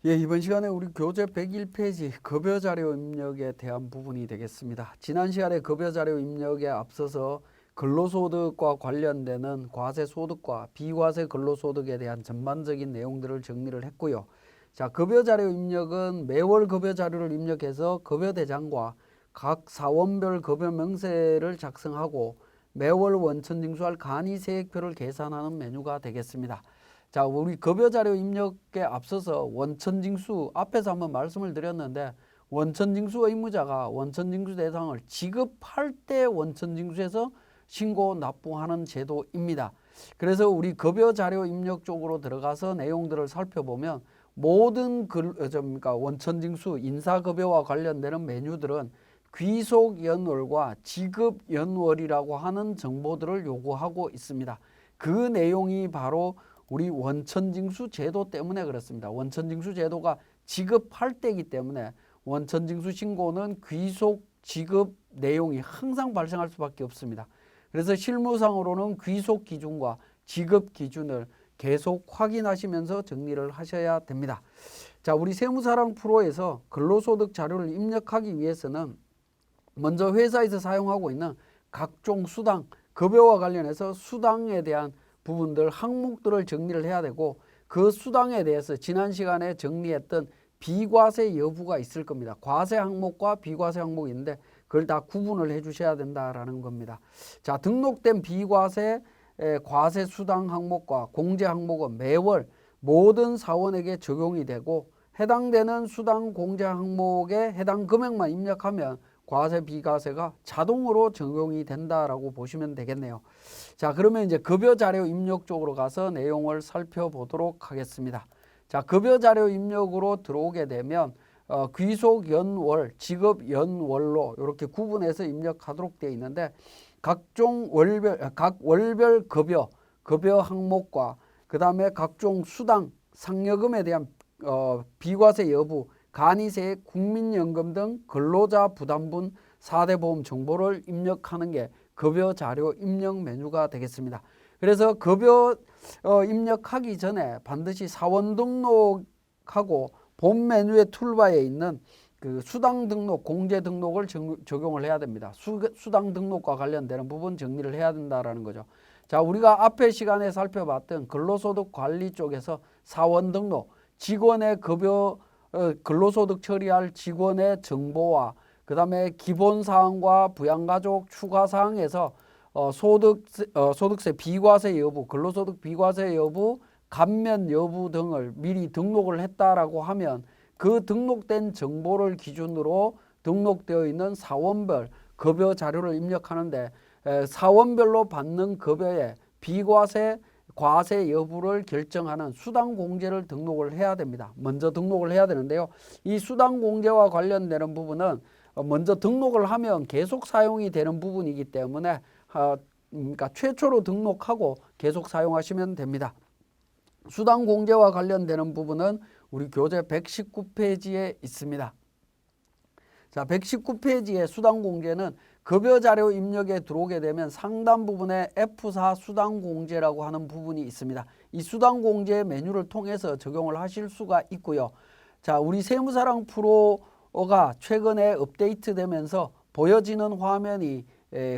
예, 이번 시간에 우리 교재 101페이지 급여 자료 입력에 대한 부분이 되겠습니다. 지난 시간에 급여 자료 입력에 앞서서 근로소득과 관련되는 과세소득과 비과세 근로소득에 대한 전반적인 내용들을 정리를 했고요. 자, 급여 자료 입력은 매월 급여 자료를 입력해서 급여 대장과 각 사원별 급여 명세를 작성하고 매월 원천 징수할 간이세액표를 계산하는 메뉴가 되겠습니다. 자, 우리 급여 자료 입력에 앞서서 원천징수 앞에서 한번 말씀을 드렸는데, 원천징수 의무자가 원천징수 대상을 지급할 때 원천징수에서 신고 납부하는 제도입니다. 그래서 우리 급여 자료 입력 쪽으로 들어가서 내용들을 살펴보면 모든 원천징수 인사급여와 관련되는 메뉴들은 귀속연월과 지급연월이라고 하는 정보들을 요구하고 있습니다. 그 내용이 바로 우리 원천징수 제도 때문에 그렇습니다. 원천징수 제도가 지급할 때이기 때문에 원천징수 신고는 귀속 지급 내용이 항상 발생할 수밖에 없습니다. 그래서 실무상으로는 귀속 기준과 지급 기준을 계속 확인하시면서 정리를 하셔야 됩니다. 자, 우리 세무사랑 프로에서 근로소득 자료를 입력하기 위해서는 먼저 회사에서 사용하고 있는 각종 수당, 급여와 관련해서 수당에 대한 부분들, 항목들을 정리를 해야 되고, 그 수당에 대해서 지난 시간에 정리했던 비과세 여부가 있을 겁니다. 과세 항목과 비과세 항목이 있는데 그걸 다 구분을 해 주셔야 된다라는 겁니다. 자, 등록된 비과세 과세 수당 항목과 공제 항목은 매월 모든 사원에게 적용이 되고, 해당되는 수당 공제 항목에 해당 금액만 입력하면 과세 비과세가 자동으로 적용이 된다라고 보시면 되겠네요. 자, 그러면 이제 급여 자료 입력 쪽으로 가서 내용을 살펴보도록 하겠습니다. 자, 급여 자료 입력으로 들어오게 되면 귀속 연월, 지급 연월로 이렇게 구분해서 입력하도록 되어 있는데, 각 월별 급여 항목과 그 다음에 각종 수당, 상여금에 대한 비과세 여부, 간이세액, 국민연금 등 근로자 부담분 4대 보험 정보를 입력하는 게 급여 자료 입력 메뉴가 되겠습니다. 그래서 급여 입력하기 전에 반드시 사원 등록하고 본 메뉴의 툴바에 있는 그 수당 등록, 공제 등록을 적용을 해야 됩니다. 수당 등록과 관련되는 부분 정리를 해야 된다라는 거죠. 자, 우리가 앞에 시간에 살펴봤던 근로소득 관리 쪽에서 사원 등록, 직원의 급여 근로소득 처리할 직원의 정보와 그 다음에 기본사항과 부양가족 추가사항에서 소득세 비과세 여부, 근로소득 비과세 여부, 감면 여부 등을 미리 등록을 했다라고 하면 그 등록된 정보를 기준으로 등록되어 있는 사원별 급여 자료를 입력하는데, 사원별로 받는 급여의 비과세 과세 여부를 결정하는 수당 공제를 등록을 해야 됩니다. 먼저 등록을 해야 되는데요. 이 수당 공제와 관련되는 부분은 먼저 등록을 하면 계속 사용이 되는 부분이기 때문에 그러니까 최초로 등록하고 계속 사용하시면 됩니다. 수당 공제와 관련되는 부분은 우리 교재 119페이지에 있습니다. 자, 119페이지의 수당 공제는 급여 자료 입력에 들어오게 되면 상단 부분에 F4 수당 공제라고 하는 부분이 있습니다. 이 수당 공제 메뉴를 통해서 적용을 하실 수가 있고요. 자, 우리 세무사랑 프로가 최근에 업데이트 되면서 보여지는 화면이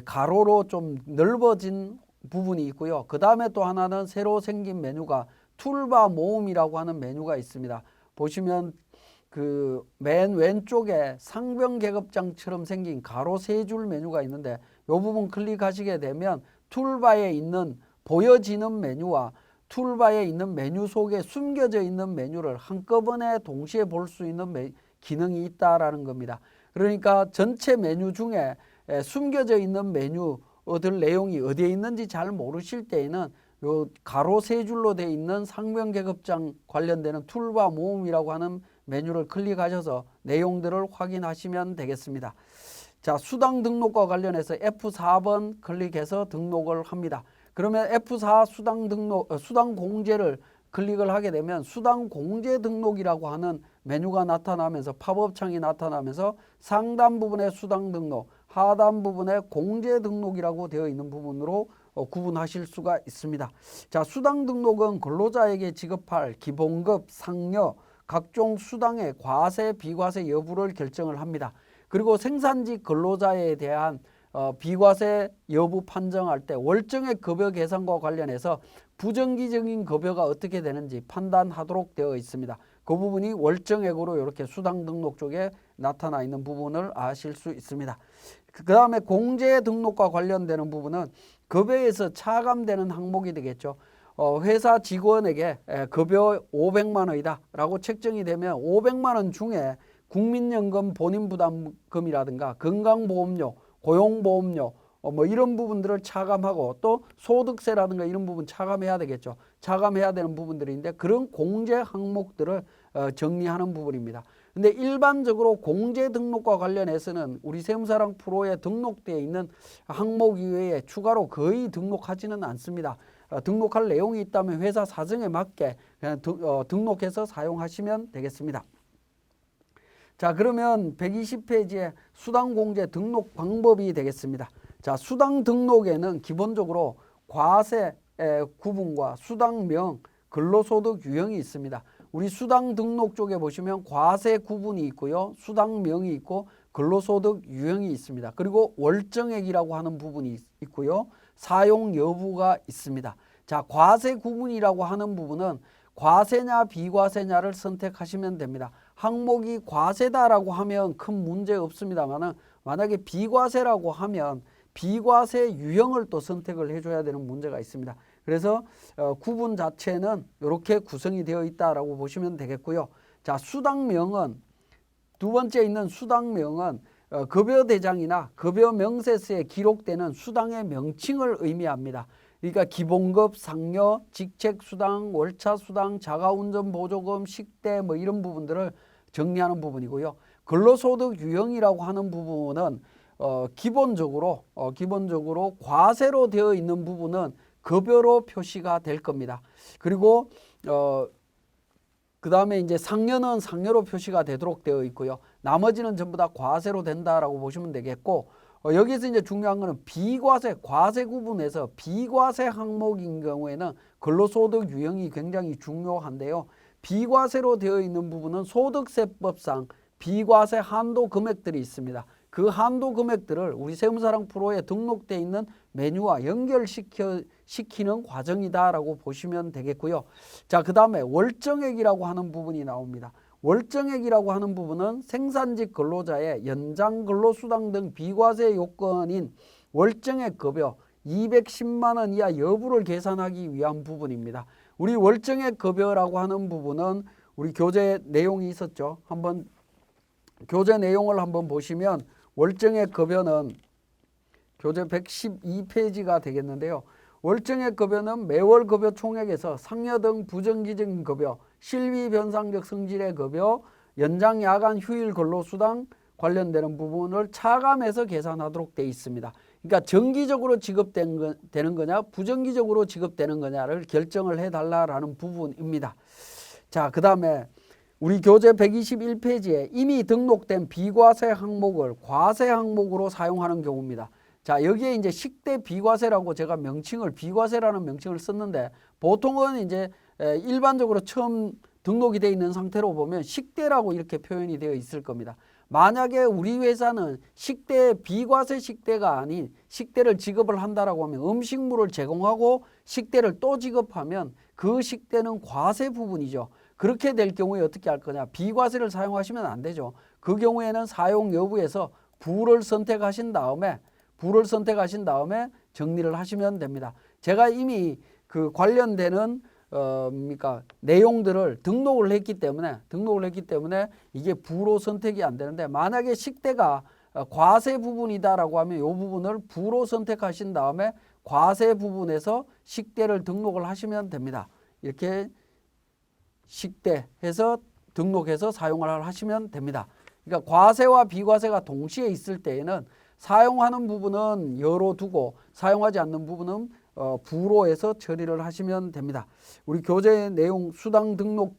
가로로 좀 넓어진 부분이 있고요. 그 다음에 또 하나는 새로 생긴 메뉴가 툴바 모음이라고 하는 메뉴가 있습니다. 보시면 그 맨 왼쪽에 상병 계급장처럼 생긴 가로 세 줄 메뉴가 있는데, 이 부분 클릭하시게 되면 툴바에 있는 보여지는 메뉴와 툴바에 있는 메뉴 속에 숨겨져 있는 메뉴를 한꺼번에 동시에 볼 수 있는 기능이 있다라는 겁니다. 그러니까 전체 메뉴 중에 숨겨져 있는 메뉴들 내용이 어디에 있는지 잘 모르실 때에는 요 가로 세 줄로 되어 있는 상병 계급장 관련되는 툴바 모음이라고 하는 메뉴를 클릭하셔서 내용들을 확인하시면 되겠습니다. 자, 수당 등록과 관련해서 F4번 클릭해서 등록을 합니다. 그러면 F4 수당 공제를 클릭을 하게 되면 수당 공제 등록이라고 하는 메뉴가 나타나면서 팝업 창이 나타나면서 상단 부분에 수당 등록, 하단 부분에 공제 등록이라고 되어 있는 부분으로 구분하실 수가 있습니다. 자, 수당 등록은 근로자에게 지급할 기본급, 상여, 각종 수당의 과세, 비과세 여부를 결정을 합니다. 그리고 생산직 근로자에 대한 비과세 여부 판정할 때 월정액 급여 계산과 관련해서 부정기적인 급여가 어떻게 되는지 판단하도록 되어 있습니다. 그 부분이 월정액으로 이렇게 수당 등록 쪽에 나타나 있는 부분을 아실 수 있습니다. 그 다음에 공제 등록과 관련되는 부분은 급여에서 차감되는 항목이 되겠죠. 회사 직원에게 급여 500만 원이다 라고 책정이 되면 500만 원 중에 국민연금 본인부담금이라든가 건강보험료, 고용보험료 뭐 이런 부분들을 차감하고 또 소득세라든가 이런 부분 차감해야 되겠죠. 차감해야 되는 부분들인데 그런 공제 항목들을 정리하는 부분입니다. 근데 일반적으로 공제 등록과 관련해서는 우리 세무사랑 프로에 등록되어 있는 항목 이외에 추가로 거의 등록하지는 않습니다. 등록할 내용이 있다면 회사 사정에 맞게 그냥 등록해서 사용하시면 되겠습니다. 자, 그러면 120페이지에 수당공제 등록 방법이 되겠습니다. 자, 수당 등록에는 기본적으로 과세 구분과 수당명, 근로소득 유형이 있습니다. 우리 수당 등록 쪽에 보시면 과세 구분이 있고요. 수당명이 있고 근로소득 유형이 있습니다. 그리고 월정액이라고 하는 부분이 있고요. 사용 여부가 있습니다. 자, 과세 구분이라고 하는 부분은 과세냐 비과세냐를 선택하시면 됩니다. 항목이 과세다라고 하면 큰 문제 없습니다만 만약에 비과세라고 하면 비과세 유형을 또 선택을 해줘야 되는 문제가 있습니다. 그래서 구분 자체는 이렇게 구성이 되어 있다라고 보시면 되겠고요. 자, 수당명은 두 번째 있는 수당명은 급여대장이나 급여명세서에 기록되는 수당의 명칭을 의미합니다. 그러니까 기본급, 상여, 직책수당, 월차수당, 자가운전보조금, 식대 뭐 이런 부분들을 정리하는 부분이고요. 근로소득 유형이라고 하는 부분은 기본적으로 과세로 되어 있는 부분은 급여로 표시가 될 겁니다. 그리고 그 다음에 이제 상여는 상여로 표시가 되도록 되어 있고요. 나머지는 전부 다 과세로 된다라고 보시면 되겠고 여기서 이제 중요한 거는 비과세, 과세 구분에서 비과세 항목인 경우에는 근로소득 유형이 굉장히 중요한데요. 비과세로 되어 있는 부분은 소득세법상 비과세 한도 금액들이 있습니다. 그 한도 금액들을 우리 세무사랑 프로에 등록되어 있는 메뉴와 연결시키는 과정이다라고 보시면 되겠고요. 자, 그 다음에 월정액이라고 하는 부분이 나옵니다. 월정액이라고 하는 부분은 생산직 근로자의 연장 근로수당 등 비과세 요건인 월정액 급여 210만 원 이하 여부를 계산하기 위한 부분입니다. 우리 월정액 급여라고 하는 부분은 우리 교재 내용이 있었죠. 한번 교재 내용을 한번 보시면 월정액 급여는 교재 112페이지가 되겠는데요. 월정액 급여는 매월 급여 총액에서 상여 등 부정기적인 급여, 실비 변상적 성질의 급여, 연장 야간 휴일 근로수당 관련되는 부분을 차감해서 계산하도록 되어 있습니다. 그러니까 정기적으로 지급되는 거냐 부정기적으로 지급되는 거냐를 결정을 해달라는 부분입니다. 자, 그 다음에 우리 교재 121페이지에 이미 등록된 비과세 항목을 과세 항목으로 사용하는 경우입니다. 자, 여기에 이제 식대 비과세라고 제가 비과세라는 명칭을 썼는데 보통은 이제 일반적으로 처음 등록이 되어 있는 상태로 보면 식대라고 이렇게 표현이 되어 있을 겁니다. 만약에 우리 회사는 비과세 식대가 아닌 식대를 지급을 한다라고 하면 음식물을 제공하고 식대를 또 지급하면 그 식대는 과세 부분이죠. 그렇게 될 경우에 어떻게 할 거냐? 비과세를 사용하시면 안 되죠. 그 경우에는 사용 여부에서 부를 선택하신 다음에 정리를 하시면 됩니다. 제가 이미 그 관련되는 내용들을 등록을 했기 때문에 이게 부로 선택이 안 되는데 만약에 식대가 과세 부분이다라고 하면 이 부분을 부로 선택하신 다음에 과세 부분에서 식대를 등록을 하시면 됩니다. 이렇게 식대해서 등록해서 사용을 하시면 됩니다. 그러니까 과세와 비과세가 동시에 있을 때에는 사용하는 부분은 열어두고 사용하지 않는 부분은 부로 해서 처리를 하시면 됩니다. 우리 교재 내용 수당 등록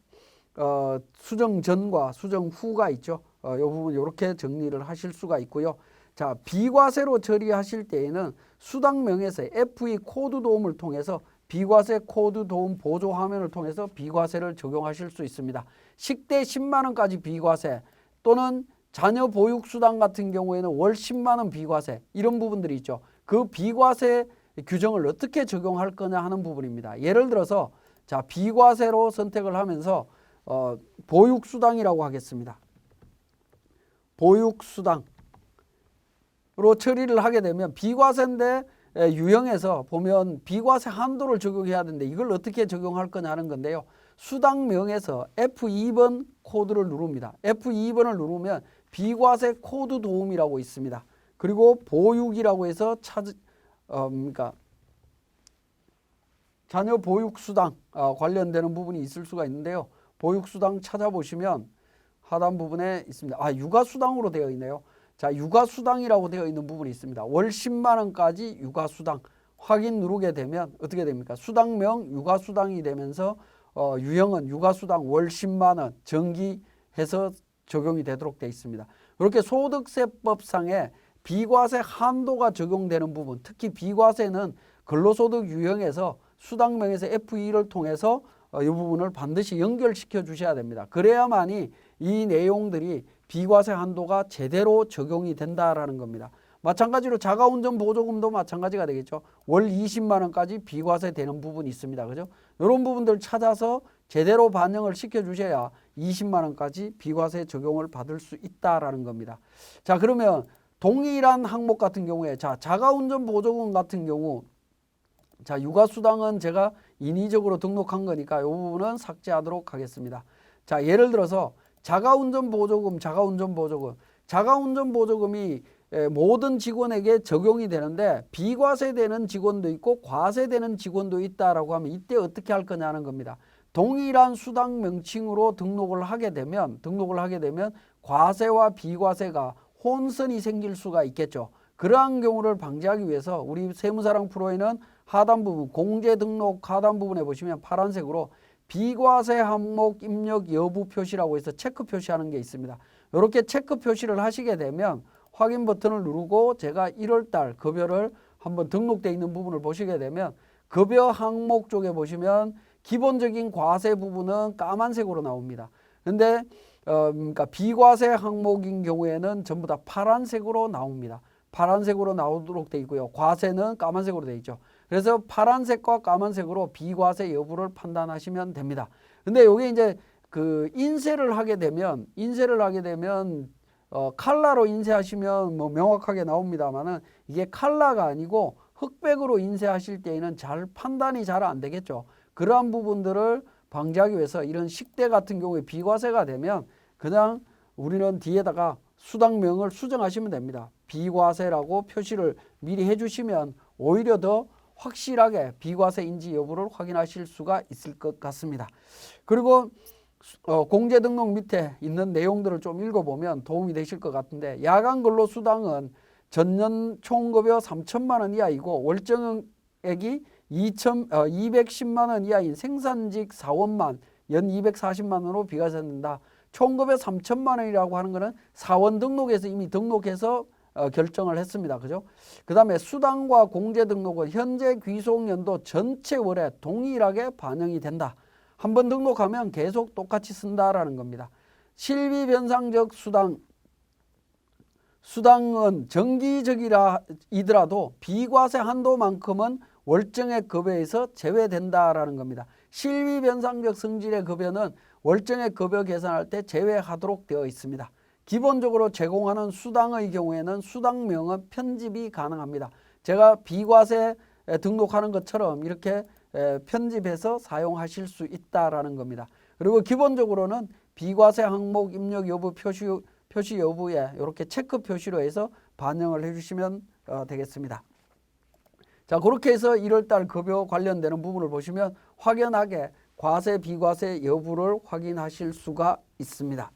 수정 전과 수정 후가 있죠. 이 부분 이렇게 정리를 하실 수가 있고요. 자, 비과세로 처리하실 때에는 수당명에서 FE 코드 도움을 통해서 비과세 코드 도움 보조 화면을 통해서 비과세를 적용하실 수 있습니다. 식대 10만 원까지 비과세 또는 자녀 보육수당 같은 경우에는 월 10만 원 비과세 이런 부분들이 있죠. 그 비과세 규정을 어떻게 적용할 거냐 하는 부분입니다. 예를 들어서 자 비과세로 선택을 하면서 보육수당이라고 하겠습니다. 보육수당으로 처리를 하게 되면 비과세인데 유형에서 보면 비과세 한도를 적용해야 되는데 이걸 어떻게 적용할 거냐 하는 건데요. 수당명에서 F2번 코드를 누릅니다. F2번을 누르면 비과세 코드 도움이라고 있습니다. 그리고 보육이라고 해서 그러니까 자녀 보육수당 관련되는 부분이 있을 수가 있는데요. 보육수당 찾아보시면 하단 부분에 있습니다. 육아수당으로 되어 있네요. 자, 육아수당이라고 되어 있는 부분이 있습니다. 월 10만 원까지 육아수당 확인 누르게 되면 어떻게 됩니까? 수당명 육아수당이 되면서 유형은 육아수당 월 10만 원 정기해서 적용이 되도록 되어 있습니다. 이렇게 소득세법상에 비과세 한도가 적용되는 부분, 특히 비과세는 근로소득 유형에서 수당명에서 F2를 통해서 이 부분을 반드시 연결시켜 주셔야 됩니다. 그래야만이 이 내용들이 비과세 한도가 제대로 적용이 된다라는 겁니다. 마찬가지로 자가운전 보조금도 마찬가지가 되겠죠. 월 20만 원까지 비과세 되는 부분이 있습니다. 그죠? 이런 부분들 찾아서 제대로 반영을 시켜 주셔야 20만 원까지 비과세 적용을 받을 수 있다라는 겁니다. 자, 그러면 동일한 항목 같은 경우에 자가운전 보조금 같은 경우 자, 육아수당은 제가 인위적으로 등록한 거니까 이 부분은 삭제하도록 하겠습니다. 자, 예를 들어서 자가운전 보조금이 모든 직원에게 적용이 되는데 비과세되는 직원도 있고 과세되는 직원도 있다라고 하면 이때 어떻게 할 거냐는 겁니다. 동일한 수당 명칭으로 등록을 하게 되면 과세와 비과세가 혼선이 생길 수가 있겠죠. 그러한 경우를 방지하기 위해서 우리 세무사랑 프로에는 하단 부분 공제 등록 하단 부분에 보시면 파란색으로 비과세 항목 입력 여부 표시라고 해서 체크 표시하는 게 있습니다. 이렇게 체크 표시를 하시게 되면 확인 버튼을 누르고 제가 1월달 급여를 한번 등록되어 있는 부분을 보시게 되면 급여 항목 쪽에 보시면 기본적인 과세 부분은 까만색으로 나옵니다. 근데 그러니까 비과세 항목인 경우에는 전부 다 파란색으로 나옵니다. 파란색으로 나오도록 되어 있고요. 과세는 까만색으로 되어 있죠. 그래서 파란색과 까만색으로 비과세 여부를 판단하시면 됩니다. 근데 여기 이제 그 인쇄를 하게 되면 칼라로 인쇄하시면 뭐 명확하게 나옵니다만은 이게 칼라가 아니고 흑백으로 인쇄하실 때에는 잘 판단이 잘 안 되겠죠. 그러한 부분들을 방지하기 위해서 이런 식대 같은 경우에 비과세가 되면 그냥 우리는 뒤에다가 수당명을 수정하시면 됩니다. 비과세라고 표시를 미리 해주시면 오히려 더 확실하게 비과세인지 여부를 확인하실 수가 있을 것 같습니다. 그리고 공제 등록 밑에 있는 내용들을 좀 읽어보면 도움이 되실 것 같은데 야간 근로수당은 전년 총급여 3천만 원 이하이고 월정액이 210만 원 이하인 생산직 사원만 연 240만 원으로 비과세된다. 총급여 3천만 원이라고 하는 것은 사원 등록에서 이미 등록해서 결정을 했습니다. 그죠? 그 다음에 수당과 공제 등록은 현재 귀속연도 전체 월에 동일하게 반영이 된다. 한번 등록하면 계속 똑같이 쓴다라는 겁니다. 실비변상적 수당은 정기적이더라도 비과세 한도만큼은 월정액 급여에서 제외된다라는 겁니다. 실비변상적 성질의 급여는 월정액 급여 계산할 때 제외하도록 되어 있습니다. 기본적으로 제공하는 수당의 경우에는 수당명은 편집이 가능합니다. 제가 비과세 등록하는 것처럼 이렇게 편집해서 사용하실 수 있다라는 겁니다. 그리고 기본적으로는 비과세 항목 입력 여부 표시 여부에 이렇게 체크 표시로 해서 반영을 해주시면 되겠습니다. 자, 그렇게 해서 1월달 급여 관련되는 부분을 보시면 확연하게 과세 비과세 여부를 확인하실 수가 있습니다.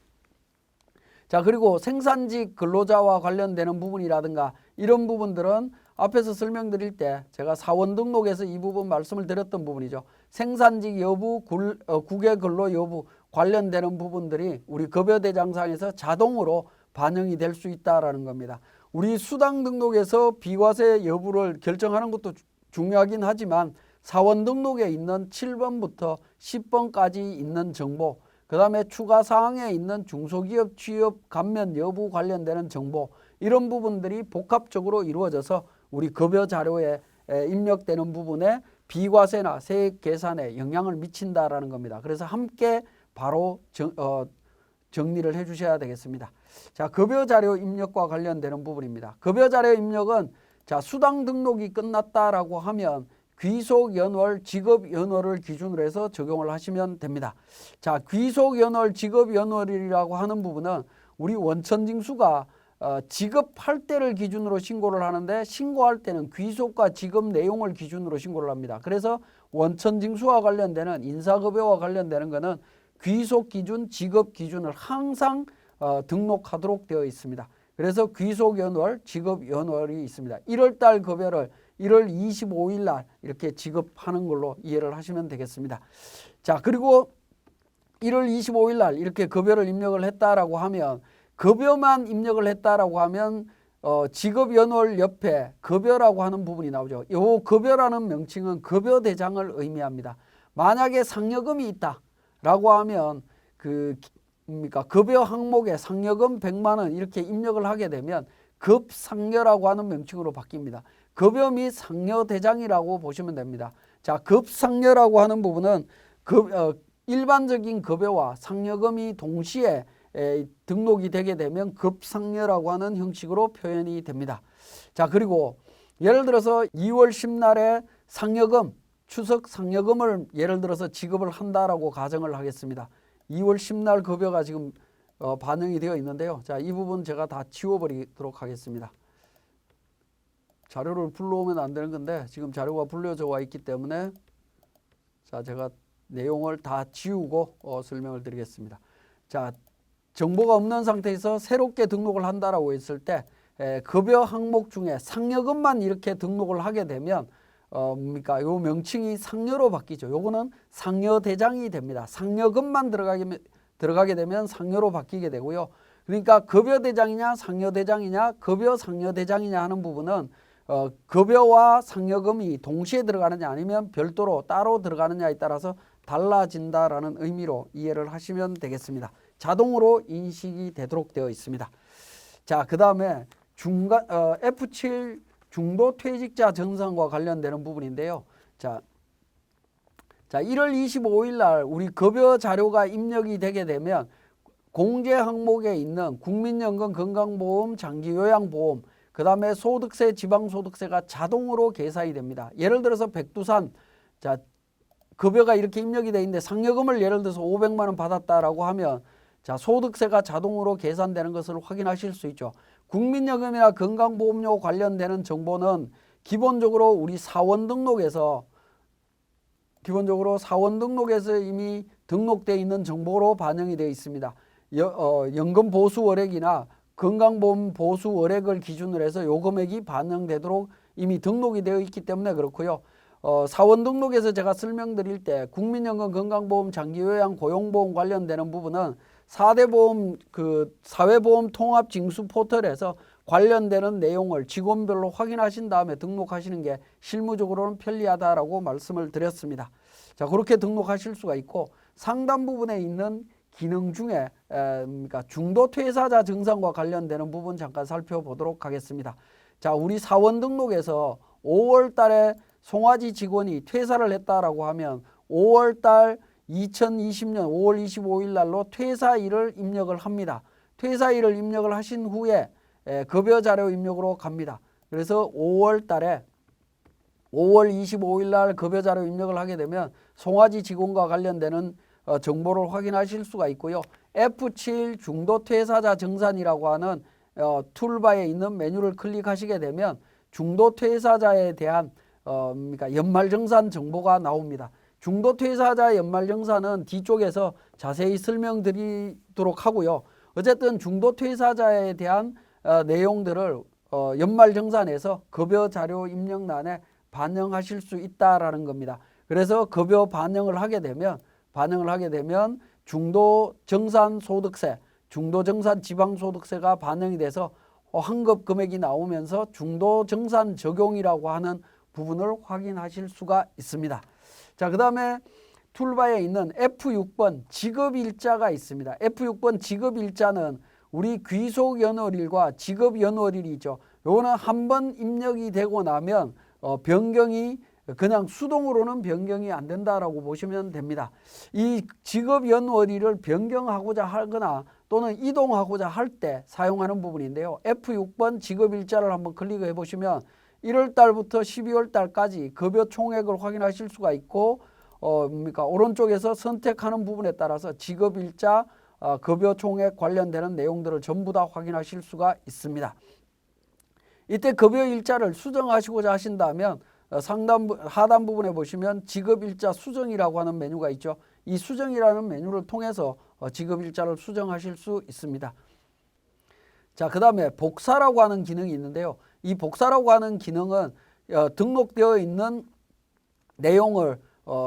자, 그리고 생산직 근로자와 관련되는 부분이라든가 이런 부분들은 앞에서 설명드릴 때 제가 사원 등록에서 이 부분 말씀을 드렸던 부분이죠. 생산직 여부, 국외 근로 여부 관련되는 부분들이 우리 급여대장상에서 자동으로 반영이 될 수 있다라는 겁니다. 우리 수당 등록에서 비과세 여부를 결정하는 것도 중요하긴 하지만 사원 등록에 있는 7번부터 10번까지 있는 정보, 그 다음에 추가 사항에 있는 중소기업 취업 감면 여부 관련되는 정보, 이런 부분들이 복합적으로 이루어져서 우리 급여 자료에 입력되는 부분에 비과세나 세액 계산에 영향을 미친다라는 겁니다. 그래서 함께 바로 정리를 해 주셔야 되겠습니다. 자, 급여 자료 입력과 관련되는 부분입니다. 급여 자료 입력은 자, 수당 등록이 끝났다라고 하면 귀속 연월, 직업 연월을 기준으로 해서 적용을 하시면 됩니다. 자, 귀속 연월, 직업 연월이라고 하는 부분은 우리 원천징수가 지급할 때를 기준으로 신고를 하는데 신고할 때는 귀속과 지급 내용을 기준으로 신고를 합니다. 그래서 원천징수와 관련되는 인사급여와 관련되는 것은 귀속 기준, 지급 기준을 항상 등록하도록 되어 있습니다. 그래서 귀속 연월, 지급 연월이 있습니다. 1월달 급여를 1월 25일 날 이렇게 지급하는 걸로 이해를 하시면 되겠습니다. 자, 그리고 1월 25일 날 이렇게 급여를 입력을 했다라고 하면 급여만 입력을 했다라고 하면 지급 연월 옆에 급여라고 하는 부분이 나오죠. 이 급여라는 명칭은 급여 대장을 의미합니다. 만약에 상여금이 있다라고 하면 급여 항목에 상여금 100만 원 이렇게 입력을 하게 되면 급상여라고 하는 명칭으로 바뀝니다. 급여 및 상여 대장이라고 보시면 됩니다. 자, 급상여라고 하는 부분은 일반적인 급여와 상여금이 동시에 등록이 되게 되면 급상여라고 하는 형식으로 표현이 됩니다. 자, 그리고 예를 들어서 2월 10날에 상여금, 추석 상여금을 예를 들어서 지급을 한다라고 가정을 하겠습니다. 2월 10날 급여가 지금 반영이 되어 있는데요. 자, 이 부분 제가 다 지워버리도록 하겠습니다. 자료를 불러오면 안 되는 건데 지금 자료가 불려져 와 있기 때문에 자, 제가 내용을 다 지우고 설명을 드리겠습니다. 자, 정보가 없는 상태에서 새롭게 등록을 한다라고 했을 때 급여 항목 중에 상여금만 이렇게 등록을 하게 되면 요 명칭이 상여로 바뀌죠. 요거는 상여 대장이 됩니다. 상여금만 들어가게 되면 상여로 바뀌게 되고요. 그러니까 급여 대장이냐 상여 대장이냐 급여 상여 대장이냐 하는 부분은 급여와 상여금이 동시에 들어가느냐 아니면 별도로 따로 들어가느냐에 따라서 달라진다라는 의미로 이해를 하시면 되겠습니다. 자동으로 인식이 되도록 되어 있습니다. 자, 그 다음에 F7 중도 퇴직자 정산과 관련되는 부분인데요. 자, 1월 25일 날 우리 급여 자료가 입력이 되게 되면 공제 항목에 있는 국민연금, 건강보험, 장기요양보험, 그 다음에 소득세, 지방소득세가 자동으로 계산이 됩니다. 예를 들어서 백두산, 자, 급여가 이렇게 입력이 되어 있는데 상여금을 예를 들어서 500만 원 받았다라고 하면 자, 소득세가 자동으로 계산되는 것을 확인하실 수 있죠. 국민연금이나 건강보험료 관련되는 정보는 기본적으로 우리 사원 등록에서 이미 등록되어 있는 정보로 반영이 되어 있습니다. 연금 보수 월액이나 건강보험 보수 월액을 기준으로 해서 요 금액이 반영되도록 이미 등록이 되어 있기 때문에 그렇고요. 사원 등록에서 제가 설명드릴 때 국민연금, 건강보험, 장기요양, 고용보험 관련되는 부분은 4대 보험 사회보험 통합 징수 포털에서 관련되는 내용을 직원별로 확인하신 다음에 등록하시는 게 실무적으로는 편리하다라고 말씀을 드렸습니다. 자, 그렇게 등록하실 수가 있고 상단 부분에 있는 기능 중에 중도 퇴사자 정산과 관련되는 부분 잠깐 살펴보도록 하겠습니다. 자, 우리 사원 등록에서 5월 달에 송아지 직원이 퇴사를 했다라고 하면 5월 달 2020년 5월 25일 날로 퇴사일을 입력을 합니다. 퇴사일을 입력을 하신 후에 급여 자료 입력으로 갑니다. 그래서 5월 달에 5월 25일 날 급여 자료 입력을 하게 되면 송아지 직원과 관련되는 정보를 확인하실 수가 있고요. F7 중도 퇴사자 정산이라고 하는 툴바에 있는 메뉴를 클릭하시게 되면 중도 퇴사자에 대한 연말정산 정보가 나옵니다. 중도 퇴사자 연말정산은 뒤쪽에서 자세히 설명드리도록 하고요. 어쨌든 중도 퇴사자에 대한 내용들을 연말정산에서 급여 자료 입력란에 반영하실 수 있다라는 겁니다. 그래서 급여 반영을 하게 되면 중도정산 소득세, 중도정산 지방소득세가 반영이 돼서 환급 금액이 나오면서 중도정산 적용이라고 하는 부분을 확인하실 수가 있습니다. 자, 그 다음에 툴바에 있는 F6번 지급일자가 있습니다. F6번 지급일자는 우리 귀속연월일과 지급연월일이죠. 요거는 한번 입력이 되고 나면 변경이 그냥 수동으로는 변경이 안 된다라고 보시면 됩니다. 이 지급연월일을 변경하고자 하거나 또는 이동하고자 할 때 사용하는 부분인데요. F6번 지급일자를 한번 클릭해 보시면 1월 달부터 12월 달까지 급여 총액을 확인하실 수가 있고 오른쪽에서 선택하는 부분에 따라서 지급일자, 급여 총액 관련되는 내용들을 전부 다 확인하실 수가 있습니다. 이때 급여 일자를 수정하시고자 하신다면 하단 부분에 보시면 지급일자 수정이라고 하는 메뉴가 있죠. 이 수정이라는 메뉴를 통해서 지급일자를 수정하실 수 있습니다. 자, 그 다음에 복사라고 하는 기능이 있는데요. 이 복사라고 하는 기능은 등록되어 있는 내용을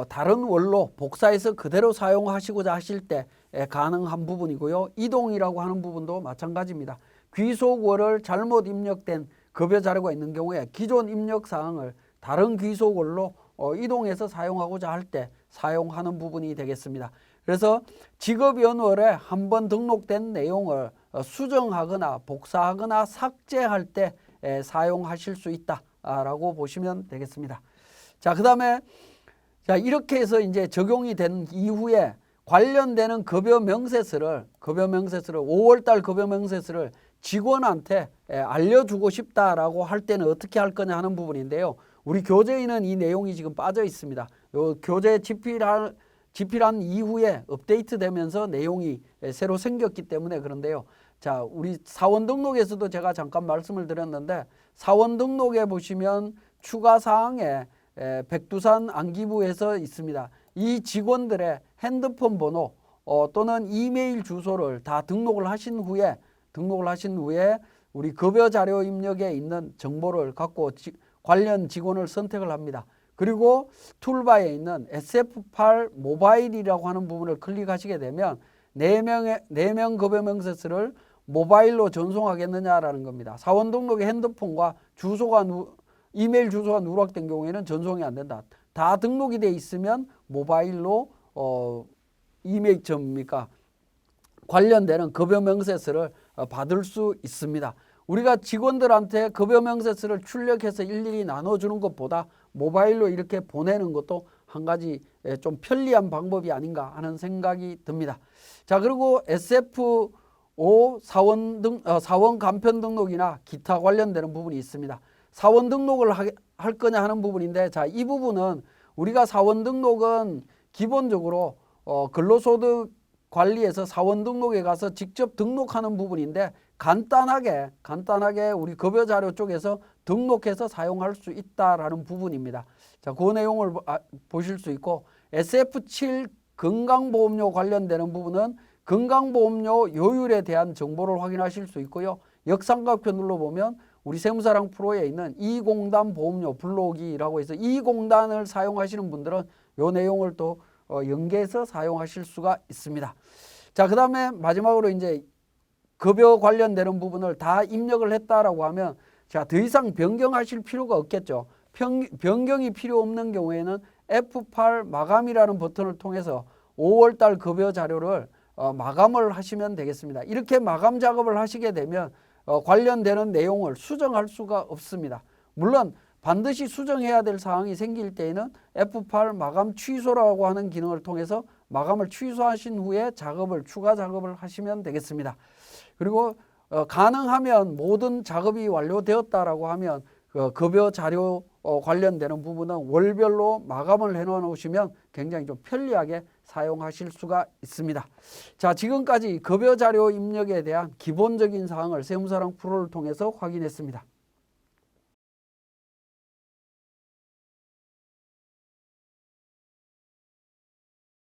다른 월로 복사해서 그대로 사용하시고자 하실 때 가능한 부분이고요. 이동이라고 하는 부분도 마찬가지입니다. 귀속월을 잘못 입력된 급여 자료가 있는 경우에 기존 입력 사항을 다른 귀속월로 이동해서 사용하고자 할 때 사용하는 부분이 되겠습니다. 그래서 지급연월에 한번 등록된 내용을 수정하거나 복사하거나 삭제할 때 사용하실 수 있다라고 보시면 되겠습니다. 자, 그 다음에 이렇게 해서 이제 적용이 된 이후에 관련되는 급여 명세서를 5월달 급여 명세서를 직원한테 알려주고 싶다라고 할 때는 어떻게 할 거냐 하는 부분인데요. 우리 교재에는 이 내용이 지금 빠져 있습니다. 요 교재 집필한 이후에 업데이트 되면서 내용이 새로 생겼기 때문에 그런데요. 자, 우리 사원 등록에서도 제가 잠깐 말씀을 드렸는데 사원 등록에 보시면 추가 사항에 백두산 안기부에서 있습니다. 이 직원들의 핸드폰 번호 또는 이메일 주소를 다 등록을 하신 후에 우리 급여 자료 입력에 있는 정보를 갖고 관련 직원을 선택을 합니다. 그리고 툴바에 있는 SF8 모바일이라고 하는 부분을 클릭하시게 되면 4명 급여 명세서를 모바일로 전송하겠느냐라는 겁니다. 사원 등록의 핸드폰과 이메일 주소가 누락된 경우에는 전송이 안 된다. 다 등록이 돼 있으면 모바일로 이메일 관련되는 급여 명세서를 받을 수 있습니다. 우리가 직원들한테 급여 명세서를 출력해서 일일이 나눠주는 것보다 모바일로 이렇게 보내는 것도 한 가지 좀 편리한 방법이 아닌가 하는 생각이 듭니다. 자, 그리고 SF5 사원 간편 등록이나 기타 관련되는 부분이 있습니다. 사원 등록을 할 거냐 하는 부분인데, 자, 이 부분은 우리가 사원 등록은 기본적으로 근로소득 관리에서 사원 등록에 가서 직접 등록하는 부분인데 간단하게 우리 급여 자료 쪽에서 등록해서 사용할 수 있다라는 부분입니다. 자, 그 내용을 보실 수 있고 SF7 건강보험료 관련되는 부분은 건강보험료 요율에 대한 정보를 확인하실 수 있고요. 역삼각표 눌러보면 우리 세무사랑 프로에 있는 이공단 보험료 블록이라고 해서 이 공단을 사용하시는 분들은 이 내용을 또 연계해서 사용하실 수가 있습니다. 자, 그 다음에 마지막으로 이제 급여 관련되는 부분을 다 입력을 했다라고 하면 자, 더 이상 변경하실 필요가 없겠죠. 변경이 필요 없는 경우에는 F8 마감이라는 버튼을 통해서 5월달 급여 자료를 마감을 하시면 되겠습니다. 이렇게 마감 작업을 하시게 되면 관련되는 내용을 수정할 수가 없습니다. 물론 반드시 수정해야 될 사항이 생길 때에는 F8 마감 취소라고 하는 기능을 통해서 마감을 취소하신 후에 추가 작업을 하시면 되겠습니다. 그리고 가능하면 모든 작업이 완료되었다라고 하면 급여 자료 관련되는 부분은 월별로 마감을 해 놓으시면 굉장히 좀 편리하게 사용하실 수가 있습니다. 자, 지금까지 급여 자료 입력에 대한 기본적인 사항을 세무사랑 프로를 통해서 확인했습니다.